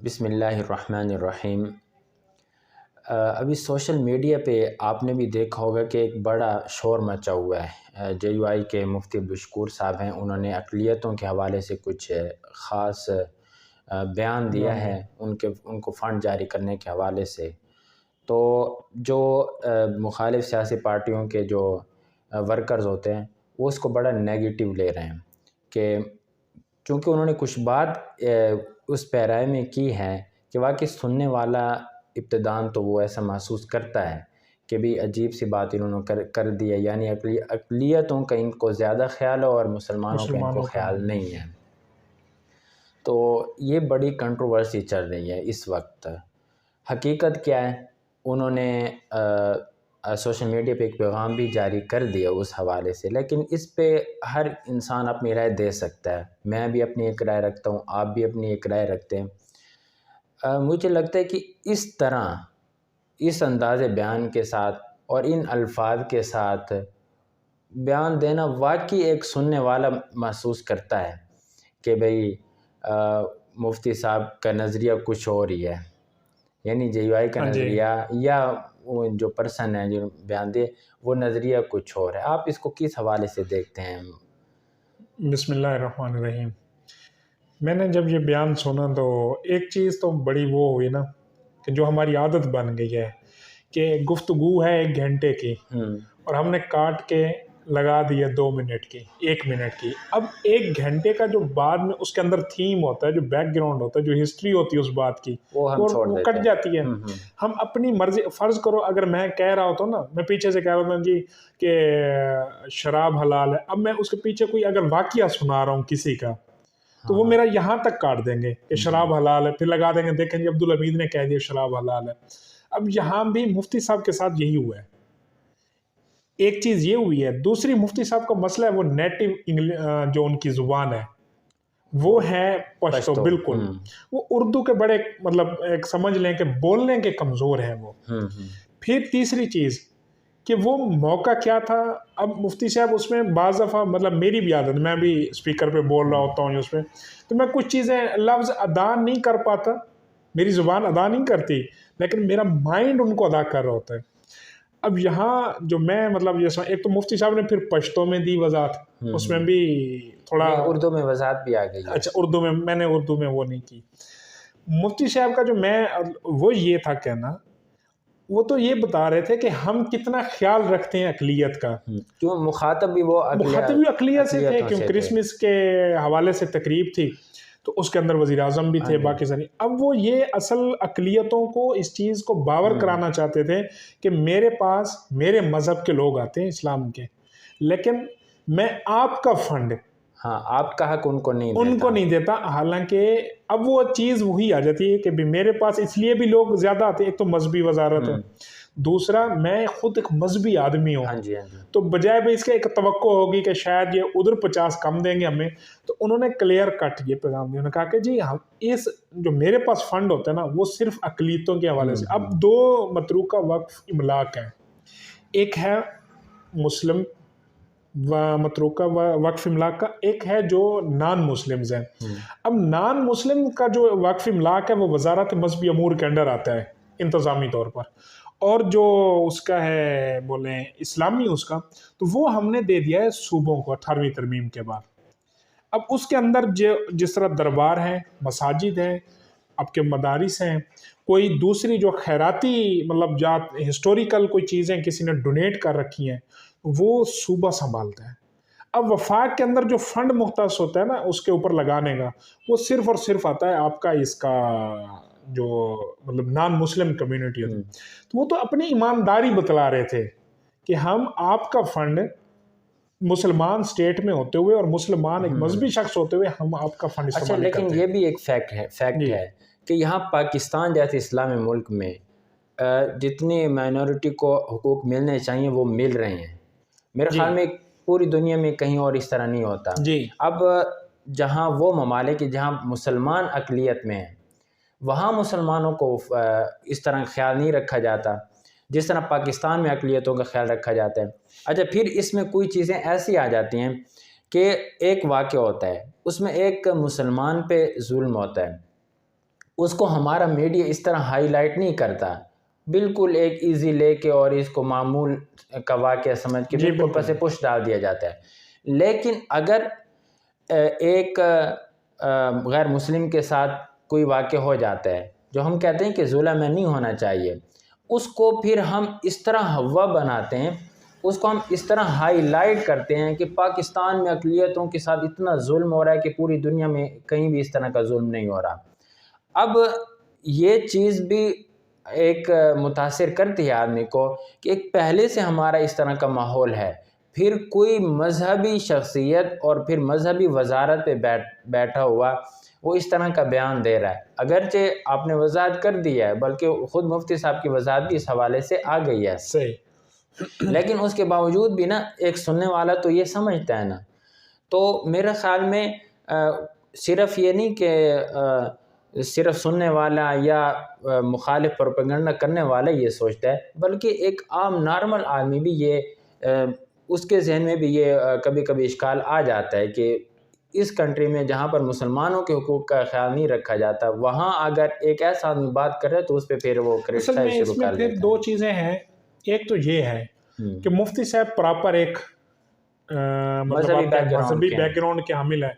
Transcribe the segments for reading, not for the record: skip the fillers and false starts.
بسم اللہ الرحمن الرحیم۔ ابھی سوشل میڈیا پہ آپ نے بھی دیکھا ہوگا کہ ایک بڑا شور مچا ہوا ہے۔ جے یو آئی کے مفتی عبدالشکور صاحب ہیں، انہوں نے اقلیتوں کے حوالے سے کچھ خاص بیان دیا ہے ان کو فنڈ جاری کرنے کے حوالے سے۔ تو جو مخالف سیاسی پارٹیوں کے جو ورکرز ہوتے ہیں وہ اس کو بڑا نیگیٹو لے رہے ہیں کہ چونکہ انہوں نے کچھ بات اس پیرائے میں کی ہے کہ واقعی سننے والا ابتداً تو وہ ایسا محسوس کرتا ہے کہ بھی عجیب سی بات انہوں نے کر دی ہے، یعنی اقلیتوں کا ان کو زیادہ خیال ہے اور مسلمانوں کا ان کو خیال نہیں ہے۔ تو یہ بڑی کنٹروورسی چل رہی ہے اس وقت۔ حقیقت کیا ہے؟ انہوں نے سوشل میڈیا پہ ایک پیغام بھی جاری کر دیا اس حوالے سے، لیکن اس پہ ہر انسان اپنی رائے دے سکتا ہے۔ میں بھی اپنی ایک رائے رکھتا ہوں، آپ بھی اپنی ایک رائے رکھتے ہیں۔ مجھے لگتا ہے کہ اس طرح اس انداز بیان کے ساتھ اور ان الفاظ کے ساتھ بیان دینا واقعی ایک سننے والا محسوس کرتا ہے کہ بھئی مفتی صاحب کا نظریہ کچھ اور ہی ہے، یعنی جے یو آئی کا نظریہ یا وہ جو پرسن ہے جو بیان دے وہ نظریہ کچھ اور ہے۔ آپ اس کو کس حوالے سے دیکھتے ہیں؟ بسم اللہ الرحمن الرحیم۔ میں نے جب یہ بیان سنا تو ایک چیز تو بڑی وہ ہوئی نا کہ جو ہماری عادت بن گئی ہے کہ گفتگو ہے 1 گھنٹے کی اور ہم نے کاٹ کے لگا دی ہے 2 منٹ کی، 1 منٹ کی۔ اب 1 گھنٹے کا جو بعد میں اس کے اندر تھیم ہوتا ہے، جو بیک گراؤنڈ ہوتا ہے، جو ہسٹری ہوتی ہے اس بات کی، وہ کٹ جاتی ہے۔ ہم اپنی مرضی، فرض کرو اگر میں کہہ رہا ہوتا ہوں نا، میں پیچھے سے کہہ رہا ہوں جی کہ شراب حلال ہے، اب میں اس کے پیچھے کوئی اگر واقعہ سنا رہا ہوں کسی کا تو وہ میرا یہاں تک کاٹ دیں گے کہ شراب حلال ہے، پھر لگا دیں گے دیکھیں جی عبدالحمید نے کہہ دیا شراب حلال ہے۔ اب یہاں بھی مفتی صاحب کے ساتھ یہی ہوا ہے۔ ایک چیز یہ ہوئی ہے، دوسری مفتی صاحب کا مسئلہ ہے وہ نیٹو جو ان کی زبان ہے وہ ہے پشتو، بالکل وہ اردو کے بڑے مطلب ایک سمجھ لیں کہ بولنے کے کمزور ہیں وہ۔ پھر تیسری چیز کہ وہ موقع کیا تھا، اب مفتی صاحب اس میں بعض دفعہ مطلب میری بھی عادت، میں بھی اسپیکر پہ بول رہا ہوتا ہوں اس میں، تو میں کچھ چیزیں لفظ ادا نہیں کر پاتا، میری زبان ادا نہیں کرتی لیکن میرا مائنڈ ان کو ادا کر رہا ہوتا ہے۔ اب یہاں جو میں مطلب یہ ایک تو مفتی صاحب نے پھر پشتو میں دی وضاحت، اس میں بھی تھوڑا اردو میں وضاحت بھی آ گئی۔ اچھا اردو میں نے اردو میں وہ نہیں کی۔ مفتی صاحب کا جو میں وہ یہ تھا کہنا، وہ تو یہ بتا رہے تھے کہ ہم کتنا خیال رکھتے ہیں اقلیت کا، کیوں مخاطب بھی وہ اقلیت سے تھے، کیوں کرسمس کے حوالے سے تقریب تھی تو اس کے اندر وزیر اعظم بھی تھے، باقی ساری۔ اب وہ یہ اصل اقلیتوں کو اس چیز کو باور کرانا چاہتے تھے کہ میرے پاس میرے مذہب کے لوگ آتے ہیں اسلام کے، لیکن میں آپ کا فنڈ، آپ کا حق ان کو نہیں دیتا۔ حالانکہ اب وہ چیز وہی آ جاتی ہے کہ میرے پاس اس لیے بھی لوگ زیادہ آتے ہیں، ایک تو مذہبی وزارت ہے، دوسرا میں خود ایک مذہبی آدمی ہوں، تو بجائے بھی اس کے ایک توقع ہوگی کہ شاید یہ ادھر 50 کم دیں گے ہمیں، تو انہوں نے کلیئر کٹ یہ پیغام دیا، انہوں نے کہا کہ جی اس جو میرے پاس فنڈ ہوتا ہے نا وہ صرف اقلیتوں کے حوالے سے۔ اب 2 متروکہ وقف املاک ہیں، ایک ہے مسلم متروکہ وقف املاک کا، ایک ہے جو نان مسلمز ہیں۔ اب نان مسلم کا جو وقف املاک ہے وہ وزارت مذہبی امور کے انڈر آتا ہے انتظامی طور پر، اور جو اس کا ہے بولیں اسلامی اس کا، تو وہ ہم نے دے دیا ہے صوبوں کو 18ویں ترمیم کے بعد۔ اب اس کے اندر جس طرح دربار ہیں، مساجد ہیں، آپ کے مدارس ہیں، کوئی دوسری جو خیراتی مطلب جات ہسٹوریکل کوئی چیزیں کسی نے ڈونیٹ کر رکھی ہیں وہ صوبہ سنبھالتا ہے۔ اب وفاق کے اندر جو فنڈ مختص ہوتا ہے نا اس کے اوپر لگانے کا، وہ صرف اور صرف آتا ہے آپ کا اس کا جو مطلب نان مسلم کمیونٹی ہوتی ہے، تو وہ تو اپنی ایمانداری بتلا رہے تھے کہ ہم آپ کا فنڈ مسلمان سٹیٹ میں ہوتے ہوئے اور مسلمان ایک مذہبی شخص ہوتے ہوئے ہم آپ کا فنڈ استعمال کرتے ہیں۔ لیکن یہ بھی ایک فیکٹ ہے کہ یہاں پاکستان جیسے اسلامی ملک میں جتنی مائنورٹی کو حقوق ملنے چاہیے وہ مل رہے ہیں۔ میرے خیال میں پوری دنیا میں کہیں اور اس طرح نہیں ہوتا۔ اب جہاں وہ ممالک جہاں مسلمان اقلیت میں ہیں وہاں مسلمانوں کو اس طرح خیال نہیں رکھا جاتا جس طرح پاکستان میں اقلیتوں کا خیال رکھا جاتا ہے۔ اچھا پھر اس میں کوئی چیزیں ایسی آ جاتی ہیں کہ ایک واقعہ ہوتا ہے، اس میں ایک مسلمان پہ ظلم ہوتا ہے، اس کو ہمارا میڈیا اس طرح ہائی لائٹ نہیں کرتا، بالکل ایک ایزی لے کے اور اس کو معمول کا واقعہ سمجھ کے بالکل پس پش ڈال دیا جاتا ہے۔ لیکن اگر ایک غیر مسلم کے ساتھ کوئی واقع ہو جاتا ہے جو ہم کہتے ہیں کہ ظلم میں نہیں ہونا چاہیے، اس کو پھر ہم اس طرح ہوا بناتے ہیں، اس کو ہم اس طرح ہائی لائٹ کرتے ہیں کہ پاکستان میں اقلیتوں کے ساتھ اتنا ظلم ہو رہا ہے کہ پوری دنیا میں کہیں بھی اس طرح کا ظلم نہیں ہو رہا۔ اب یہ چیز بھی ایک متاثر کرتی ہے آدمی کو کہ ایک پہلے سے ہمارا اس طرح کا ماحول ہے، پھر کوئی مذہبی شخصیت اور پھر مذہبی وزارت پہ بیٹھا ہوا وہ اس طرح کا بیان دے رہا ہے۔ اگرچہ آپ نے وضاحت کر دی ہے، بلکہ خود مفتی صاحب کی وضاحت بھی اس حوالے سے آ گئی ہے، صحیح، لیکن اس کے باوجود بھی نا ایک سننے والا تو یہ سمجھتا ہے نا، تو میرے خیال میں صرف یہ نہیں کہ صرف سننے والا یا مخالف پروپیگنڈا کرنے والا یہ سوچتا ہے، بلکہ ایک عام نارمل آدمی بھی یہ اس کے ذہن میں بھی یہ کبھی کبھی اشکال آ جاتا ہے کہ اس کنٹری میں جہاں پر مسلمانوں کے حقوق کا خیال نہیں رکھا جاتا، وہاں اگر ایک ایسا آدمی بات کرے تو اس پہ پھر وہ کرٹیسائز شروع کر دیتا ہے۔ پھر دو چیزیں ہیں، ایک تو یہ ہے کہ مفتی صاحب پراپر ایک مذہبی بیک گراؤنڈ کے حامل ہے،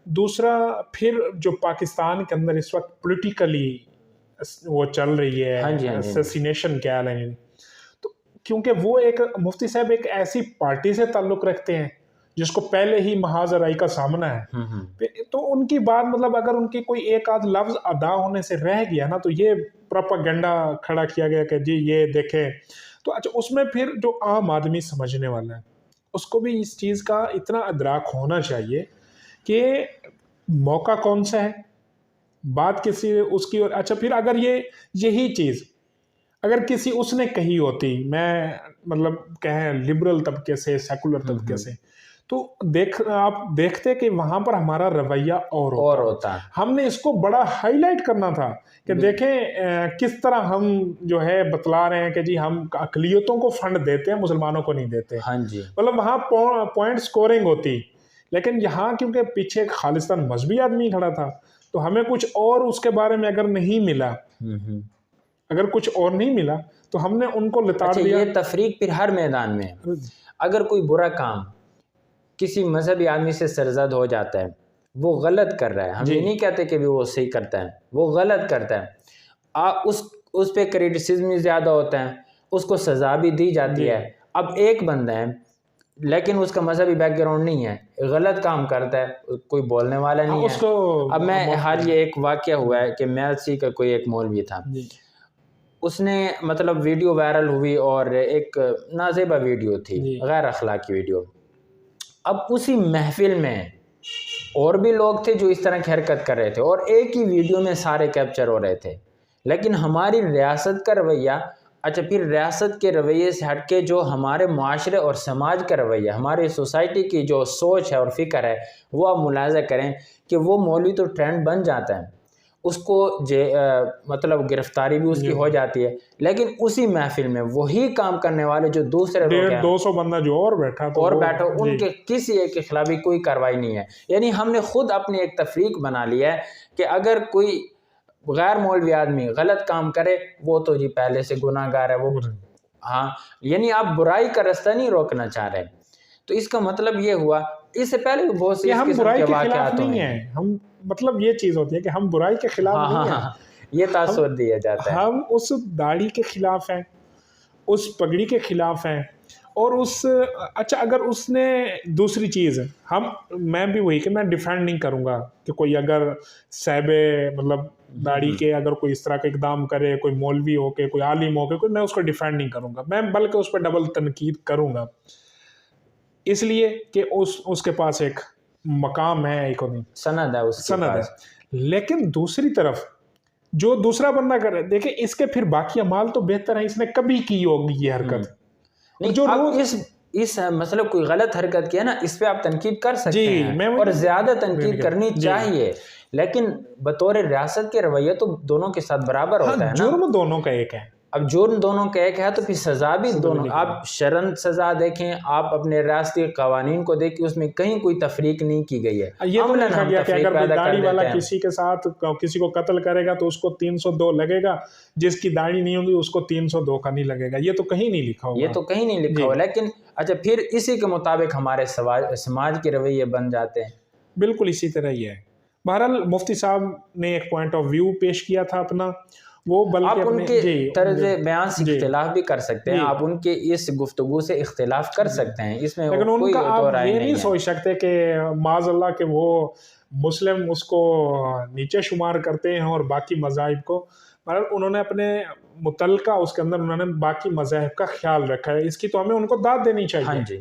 دوسرا پھر جو پاکستان کے اندر اس وقت پولیٹیکلی وہ چل رہی ہے اسیسینیشن کیا لیں، تو کیونکہ وہ ایک مفتی صاحب ایک ایسی پارٹی سے تعلق رکھتے ہیں جس کو پہلے ہی محاذ رائی کا سامنا ہے، تو ان کی بات مطلب اگر ان کی کوئی ایک آدھ لفظ ادا ہونے سے رہ گیا نا تو یہ پروپیگنڈا کھڑا کیا گیا کہ جی یہ دیکھیں، تو اچھا اس میں پھر جو عام آدمی سمجھنے والا ہے اس کو بھی اس چیز کا اتنا ادراک ہونا چاہیے کہ موقع کون سا ہے، بات کسی اس کی، اور اچھا پھر اگر یہی چیز اگر کسی اس نے کہی ہوتی، میں مطلب کہیں لبرل طبقے سے، سیکولر طبقے سے، تو آپ دیکھتے کہ وہاں پر ہمارا رویہ اور ہوتا، ہم نے اس کو بڑا ہائی لائٹ کرنا تھا کہ دیکھیں کس طرح ہم جو ہے بتلا رہے ہیں کہ جی ہم اقلیتوں کو فنڈ دیتے ہیں، مسلمانوں کو نہیں دیتے، مطلب وہاں پوائنٹ سکورنگ ہوتی، لیکن یہاں کیونکہ پیچھے خالصتاً مذہبی آدمی کھڑا تھا تو ہمیں کچھ اور اس کے بارے میں اگر نہیں ملا، اگر کچھ اور نہیں ملا تو ہم نے ان کو لتاڑ دیا۔ یہ تفریق پھر ہر میدان میں، اگر کوئی برا کام کسی مذہبی آدمی سے سرزد ہو جاتا ہے، وہ غلط کر رہا ہے، ہم یہ نہیں کہتے کہ وہ صحیح کرتا ہے، وہ غلط کرتا ہے، اس پہ کریٹیسزم زیادہ ہوتا ہے، اس کو سزا بھی دی جاتی ہے۔ اب ایک بندہ ہے لیکن اس کا مذہبی بیک گراؤنڈ نہیں ہے، غلط کام کرتا ہے، کوئی بولنے والا نہیں ہے۔ اب میں حال یہ ایک واقعہ ہوا ہے کہ میلسی کا کوئی ایک مولوی تھا، اس نے مطلب ویڈیو وائرل ہوئی اور ایک نازیبہ ویڈیو تھی، غیر اخلاقی ویڈیو۔ اب اسی محفل میں اور بھی لوگ تھے جو اس طرح کی حرکت کر رہے تھے اور ایک ہی ویڈیو میں سارے کیپچر ہو رہے تھے، لیکن ہماری ریاست کا رویہ، اچھا پھر ریاست کے رویے سے ہٹ کے جو ہمارے معاشرے اور سماج کا رویہ، ہماری سوسائٹی کی جو سوچ ہے اور فکر ہے، وہ آپ ملاحظہ کریں کہ وہ مولوی تو ٹرینڈ بن جاتا ہے، اس کو مطلب گرفتاری بھی اس کی ہو جاتی ہے، لیکن اسی محفل میں وہی کام کرنے والے جو دوسرے لوگ ہیں، 200 بندہ جو اور بیٹھا ان کے کسی ایک کے خلاف بھی کوئی کارروائی نہیں ہے۔ یعنی ہم نے خود اپنی ایک تفریق بنا لیا ہے کہ اگر کوئی غیر مولوی آدمی غلط کام کرے وہ تو جی پہلے سے گناہ گار ہے، وہ یعنی آپ برائی کا رستہ نہیں روکنا چاہ رہے، تو اس کا مطلب یہ ہوا اس سے پہلے بھی بہت سی ہم برائی کے خلاف نہیں ہیں، ہم مطلب یہ چیز ہوتی ہے کہ ہم برائی کے خلاف نہیں ہیں، یہ تاثر دیا جاتا ہے، ہم اس داڑھی کے خلاف ہیں، اس پگڑی کے خلاف ہیں، اور اچھا اگر اس نے دوسری چیز میں بھی وہی کہ میں ڈیفینڈ نہیں کروں گا کہ کوئی اگر صاحب مطلب داڑھی کے اگر کوئی اس طرح کا اقدام کرے، کوئی مولوی ہو کے، کوئی عالم ہو کے، میں اس کو ڈیفینڈ نہیں کروں گا، میں بلکہ اس پہ ڈبل تنقید کروں گا، اس لیے کہ اس کے پاس ایک مقام ہے، ایک سند ہے، لیکن دوسری طرف جو دوسرا بندہ کرے، دیکھیں اس کے پھر باقی اعمال تو بہتر ہیں، اس نے کبھی کی ہوگی یہ حرکت نہیں، جو اس مطلب کوئی غلط حرکت کیا نا، اس پہ آپ تنقید کر سکتے ہیں اور زیادہ تنقید کرنی چاہیے، لیکن بطور ریاست کے رویہ تو دونوں کے ساتھ برابر ہوتا ہے نا، جرم دونوں کا ایک ہے، اب جرم دونوں کا ایک ہے تو پھر سزا بھی دونوں. آپ شرعن سزا دیکھیں، آپ اپنے ریاستی قوانین کو دیکھیں، اس میں کہیں کوئی تفریق نہیں کی گئی ہے. یہ تو لکھا گیا کہ اگر داڑھی والا ہیں. کسی کے ساتھ کسی کو قتل کرے گا تو اس کو 302 لگے گا، جس کی داڑھی نہیں ہوگی اس کو 302 کا نہیں لگے گا. یہ تو کہیں نہیں لکھا ہوا. یہ تو کہیں نہیں لکھا ہوا. لیکن اچھا پھر اسی کے مطابق ہمارے سماج کے رویے بن جاتے ہیں. بالکل اسی طرح ہی ہے. بہرحال مفتی صاحب نے ایک پوائنٹ آف ویو پیش کیا تھا اپنا، وہ آپ بلکہ ان کے طرز بیان سے اختلاف بھی کر سکتے ہیں، آپ ان کے اس گفتگو سے اختلاف کر سکتے ہیں، اس میں لیکن ان کوئی کا تو آپ رائے یہ نہیں نہیں ہے. سوچ سکتے کہ معاذ اللہ کہ وہ مسلم اس کو نیچے شمار کرتے ہیں اور باقی مذاہب کو. مگر انہوں نے اپنے متعلقہ اس کے اندر انہوں نے باقی مذاہب کا خیال رکھا ہے، اس کی تو ہمیں ان کو داد دینی چاہیے. ہاں جی.